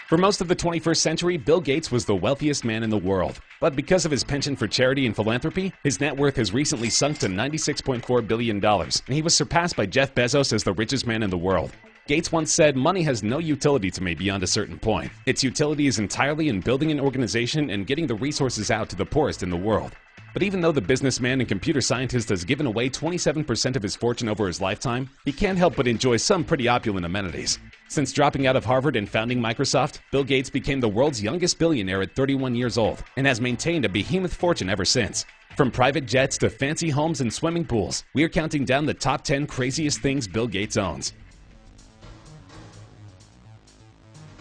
For most of the 21st century, Bill Gates was the wealthiest man in the world. But because of his penchant for charity and philanthropy, his net worth has recently sunk to $96.4 billion, and he was surpassed by Jeff Bezos as the richest man in the world. Gates once said, "Money has no utility to me beyond a certain point. Its utility is entirely in building an organization and getting the resources out to the poorest in the world." But even though the businessman and computer scientist has given away 27% of his fortune over his lifetime, he can't help but enjoy some pretty opulent amenities. Since dropping out of Harvard and founding Microsoft, Bill Gates became the world's youngest billionaire at 31 years old and has maintained a behemoth fortune ever since. From private jets to fancy homes and swimming pools, we are counting down the top 10 craziest things Bill Gates owns.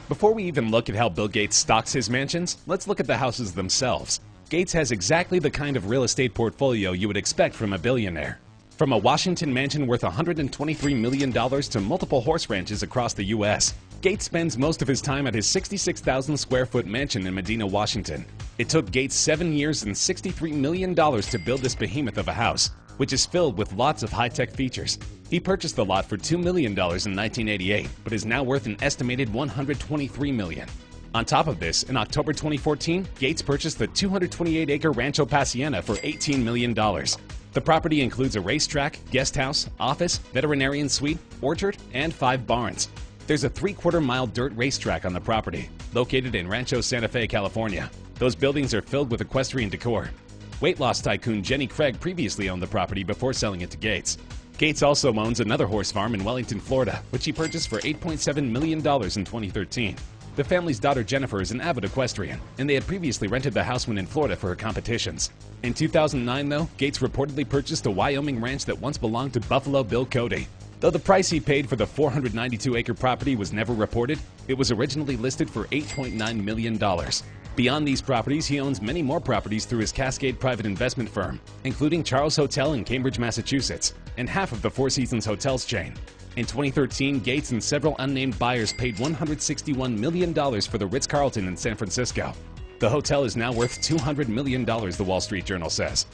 Before we even look at how Bill Gates stocks his mansions, let's look at the houses themselves. Gates has exactly the kind of real estate portfolio you would expect from a billionaire. From a Washington mansion worth $123 million to multiple horse ranches across the U.S., Gates spends most of his time at his 66,000 square foot mansion in Medina, Washington. It took Gates 7 years and $63 million to build this behemoth of a house, which is filled with lots of high-tech features. He purchased the lot for $2 million in 1988, but is now worth an estimated $123 million. On top of this, in October 2014, Gates purchased the 228-acre Rancho Paciena for $18 million. The property includes a racetrack, guest house, office, veterinarian suite, orchard, and 5 barns. There's a 3/4-mile dirt racetrack on the property, located in Rancho Santa Fe, California. Those buildings are filled with equestrian decor. Weight loss tycoon Jenny Craig previously owned the property before selling it to Gates. Gates also owns another horse farm in Wellington, Florida, which he purchased for $8.7 million in 2013. The family's daughter Jennifer is an avid equestrian, and they had previously rented the house when in Florida for her competitions. In 2009, though, Gates reportedly purchased a Wyoming ranch that once belonged to Buffalo Bill Cody. Though the price he paid for the 492-acre property was never reported, it was originally listed for $8.9 million. Beyond these properties, he owns many more properties through his Cascade private investment firm, including Charles Hotel in Cambridge, Massachusetts, and half of the Four Seasons Hotels chain. In 2013, Gates and several unnamed buyers paid $161 million for the Ritz-Carlton in San Francisco. The hotel is now worth $200 million, the Wall Street Journal says.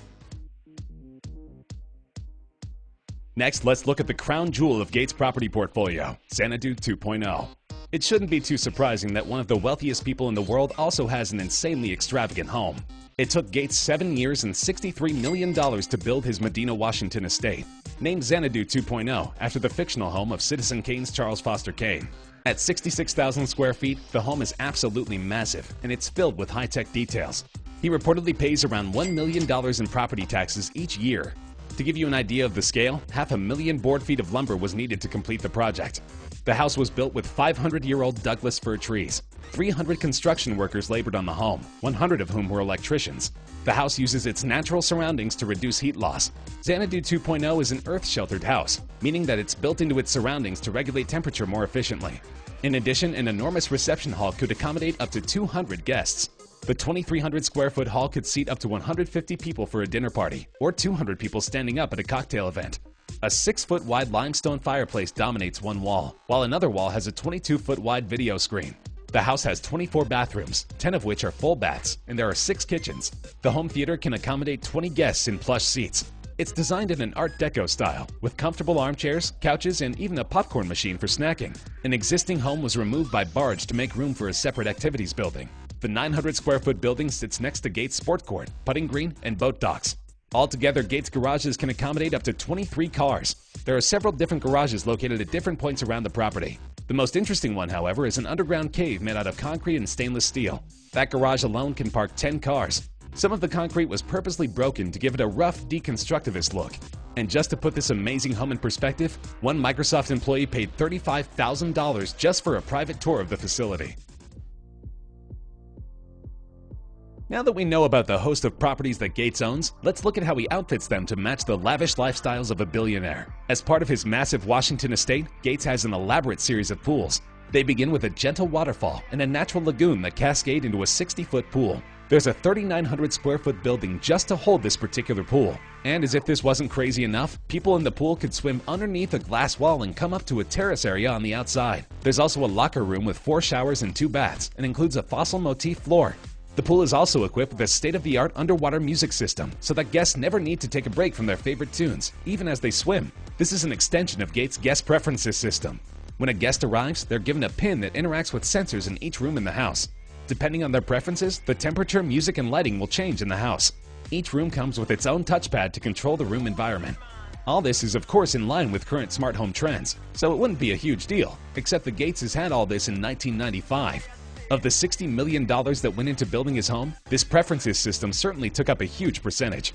Next, let's look at the crown jewel of Gates' property portfolio, Xanadu 2.0. It shouldn't be too surprising that one of the wealthiest people in the world also has an insanely extravagant home. It took Gates 7 years and $63 million to build his Medina, Washington estate, named Xanadu 2.0 after the fictional home of Citizen Kane's Charles Foster Kane. At 66,000 square feet, the home is absolutely massive, and it's filled with high-tech details. He reportedly pays around $1 million in property taxes each year. To give you an idea of the scale, 500,000 board feet of lumber was needed to complete the project. The house was built with 500-year-old Douglas fir trees. 300 construction workers labored on the home, 100 of whom were electricians. The house uses its natural surroundings to reduce heat loss. Xanadu 2.0 is an earth-sheltered house, meaning that it's built into its surroundings to regulate temperature more efficiently. In addition, an enormous reception hall could accommodate up to 200 guests. The 2,300 square foot hall could seat up to 150 people for a dinner party, or 200 people standing up at a cocktail event. A 6-foot wide limestone fireplace dominates one wall, while another wall has a 22-foot wide video screen. The house has 24 bathrooms, 10 of which are full baths, and there are 6 kitchens. The home theater can accommodate 20 guests in plush seats. It's designed in an Art Deco style, with comfortable armchairs, couches, and even a popcorn machine for snacking. An existing home was removed by barge to make room for a separate activities building. The 900 square foot building sits next to Gates' sport court, putting green, and boat docks. Altogether, Gates' garages can accommodate up to 23 cars. There are several different garages located at different points around the property. The most interesting one, however, is an underground cave made out of concrete and stainless steel. That garage alone can park 10 cars. Some of the concrete was purposely broken to give it a rough, deconstructivist look. And just to put this amazing home in perspective, one Microsoft employee paid $35,000 just for a private tour of the facility. Now that we know about the host of properties that Gates owns, let's look at how he outfits them to match the lavish lifestyles of a billionaire. As part of his massive Washington estate, Gates has an elaborate series of pools. They begin with a gentle waterfall and a natural lagoon that cascade into a 60-foot pool. There's a 3,900 square foot building just to hold this particular pool. And as if this wasn't crazy enough, people in the pool could swim underneath a glass wall and come up to a terrace area on the outside. There's also a locker room with 4 showers and 2 baths and includes a fossil motif floor. The pool is also equipped with a state-of-the-art underwater music system so that guests never need to take a break from their favorite tunes, even as they swim. This is an extension of Gates' guest preferences system. When a guest arrives, they're given a pin that interacts with sensors in each room in the house. Depending on their preferences, the temperature, music, and lighting will change in the house. Each room comes with its own touchpad to control the room environment. All this is of course in line with current smart home trends, so it wouldn't be a huge deal, except that Gates has had all this in 1995. Of the $60 million that went into building his home, this preferences system certainly took up a huge percentage.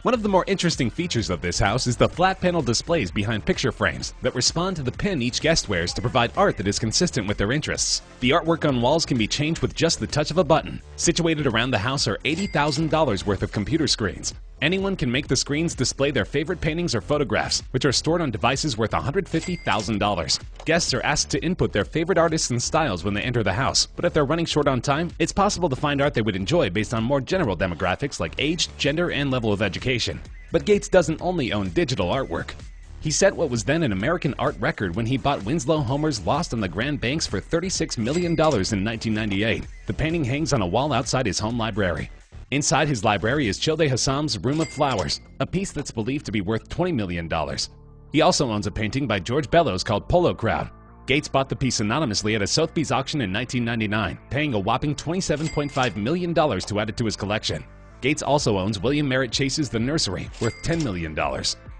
One of the more interesting features of this house is the flat panel displays behind picture frames that respond to the pin each guest wears to provide art that is consistent with their interests. The artwork on walls can be changed with just the touch of a button. Situated around the house are $80,000 worth of computer screens. Anyone can make the screens display their favorite paintings or photographs, which are stored on devices worth $150,000. Guests are asked to input their favorite artists and styles when they enter the house, but if they're running short on time, it's possible to find art they would enjoy based on more general demographics like age, gender, and level of education. But Gates doesn't only own digital artwork. He set what was then an American art record when he bought Winslow Homer's Lost on the Grand Banks for $36 million in 1998. The painting hangs on a wall outside his home library. Inside his library is Childe Hassam's Room of Flowers, a piece that's believed to be worth $20 million. He also owns a painting by George Bellows called Polo Crowd. Gates bought the piece anonymously at a Sotheby's auction in 1999, paying a whopping $27.5 million to add it to his collection. Gates also owns William Merritt Chase's The Nursery, worth $10 million.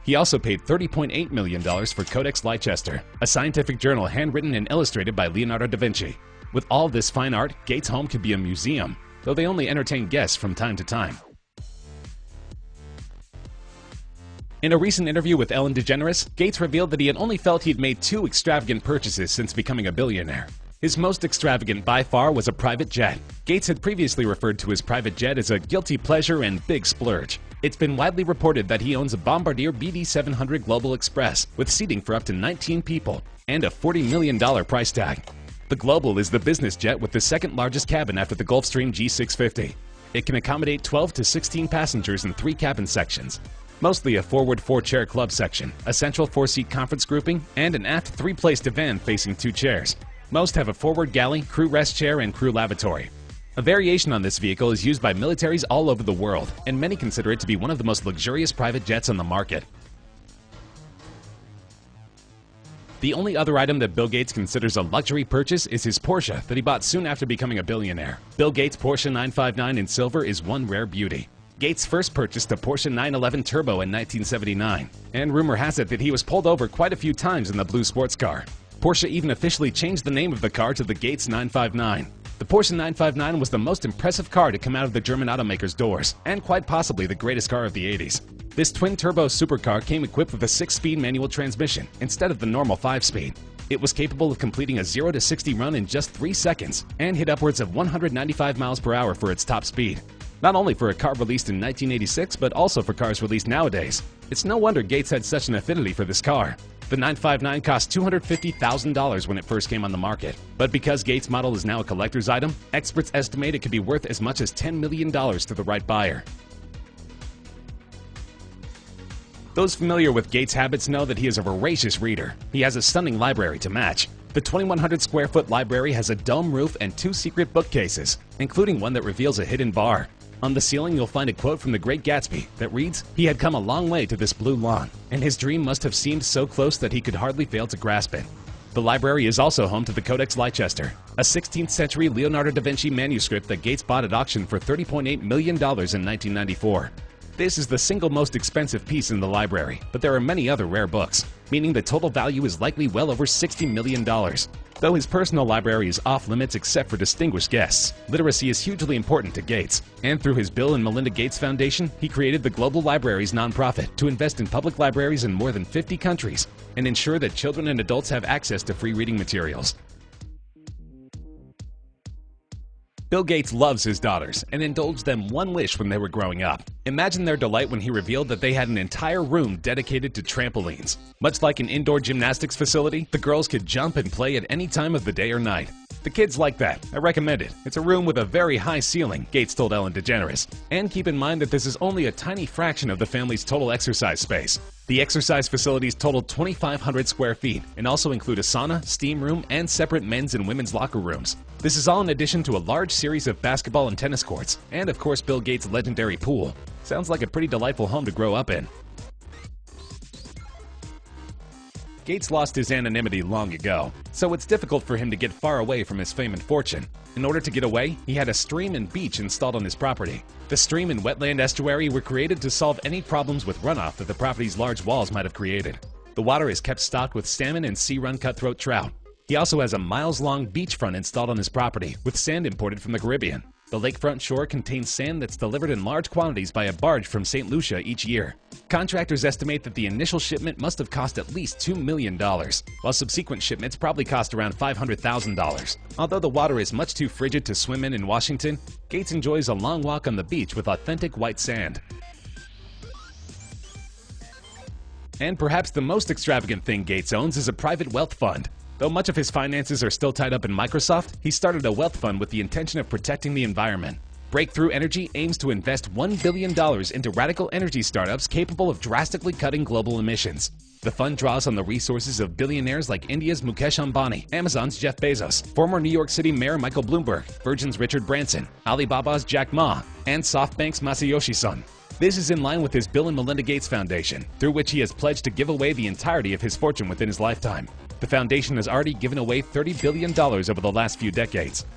He also paid $30.8 million for Codex Leicester, a scientific journal handwritten and illustrated by Leonardo da Vinci. With all this fine art, Gates' home could be a museum, though they only entertain guests from time to time. In a recent interview with Ellen DeGeneres, Gates revealed that he had only felt he'd made 2 extravagant purchases since becoming a billionaire. His most extravagant by far was a private jet. Gates had previously referred to his private jet as a guilty pleasure and big splurge. It's been widely reported that he owns a Bombardier BD700 Global Express with seating for up to 19 people and a $40 million price tag. The Global is the business jet with the second largest cabin after the Gulfstream G650. It can accommodate 12 to 16 passengers in 3 cabin sections, mostly a forward 4-chair club section, a central 4-seat conference grouping, and an aft 3-place divan facing 2 chairs. Most have a forward galley, crew rest chair, and crew lavatory. A variation on this vehicle is used by militaries all over the world, and many consider it to be one of the most luxurious private jets on the market. The only other item that Bill Gates considers a luxury purchase is his Porsche that he bought soon after becoming a billionaire. Bill Gates' Porsche 959 in silver is one rare beauty. Gates first purchased a Porsche 911 Turbo in 1979, and rumor has it that he was pulled over quite a few times in the blue sports car. Porsche even officially changed the name of the car to the Gates 959. The Porsche 959 was the most impressive car to come out of the German automaker's doors, and quite possibly the greatest car of the 80s. This twin-turbo supercar came equipped with a 6-speed manual transmission instead of the normal 5-speed. It was capable of completing a 0 to 60 run in just 3 seconds and hit upwards of 195 miles per hour for its top speed. Not only for a car released in 1986, but also for cars released nowadays. It's no wonder Gates had such an affinity for this car. The 959 cost $250,000 when it first came on the market, but because Gates' model is now a collector's item, experts estimate it could be worth as much as $10 million to the right buyer. Those familiar with Gates' habits know that he is a voracious reader. He has a stunning library to match. The 2,100 square foot library has a dome roof and 2 secret bookcases, including one that reveals a hidden bar. On the ceiling, you'll find a quote from The Great Gatsby that reads, "He had come a long way to this blue lawn, and his dream must have seemed so close that he could hardly fail to grasp it." The library is also home to the Codex Leicester, a 16th century Leonardo da Vinci manuscript that Gates bought at auction for $30.8 million in 1994. This is the single most expensive piece in the library, but there are many other rare books, meaning the total value is likely well over $60 million. Though his personal library is off limits except for distinguished guests, literacy is hugely important to Gates, and through his Bill and Melinda Gates Foundation, he created the Global Libraries nonprofit to invest in public libraries in more than 50 countries and ensure that children and adults have access to free reading materials. Bill Gates loves his daughters and indulged them one wish when they were growing up. Imagine their delight when he revealed that they had an entire room dedicated to trampolines. Much like an indoor gymnastics facility, the girls could jump and play at any time of the day or night. The kids like that. I recommend it. It's a room with a very high ceiling, Gates told Ellen DeGeneres. And keep in mind that this is only a tiny fraction of the family's total exercise space. The exercise facilities total 2,500 square feet and also include a sauna, steam room, and separate men's and women's locker rooms. This is all in addition to a large series of basketball and tennis courts, and of course Bill Gates' legendary pool. Sounds like a pretty delightful home to grow up in. Gates lost his anonymity long ago, so it's difficult for him to get far away from his fame and fortune. In order to get away, he had a stream and beach installed on his property. The stream and wetland estuary were created to solve any problems with runoff that the property's large walls might have created. The water is kept stocked with salmon and sea-run cutthroat trout. He also has a miles-long beachfront installed on his property, with sand imported from the Caribbean. The lakefront shore contains sand that's delivered in large quantities by a barge from St. Lucia each year. Contractors estimate that the initial shipment must have cost at least $2 million, while subsequent shipments probably cost around $500,000. Although the water is much too frigid to swim in Washington, Gates enjoys a long walk on the beach with authentic white sand. And perhaps the most extravagant thing Gates owns is a private wealth fund. Though much of his finances are still tied up in Microsoft, he started a wealth fund with the intention of protecting the environment. Breakthrough Energy aims to invest $1 billion into radical energy startups capable of drastically cutting global emissions. The fund draws on the resources of billionaires like India's Mukesh Ambani, Amazon's Jeff Bezos, former New York City Mayor Michael Bloomberg, Virgin's Richard Branson, Alibaba's Jack Ma, and SoftBank's Masayoshi Son. This is in line with his Bill and Melinda Gates Foundation, through which he has pledged to give away the entirety of his fortune within his lifetime. The foundation has already given away $30 billion over the last few decades.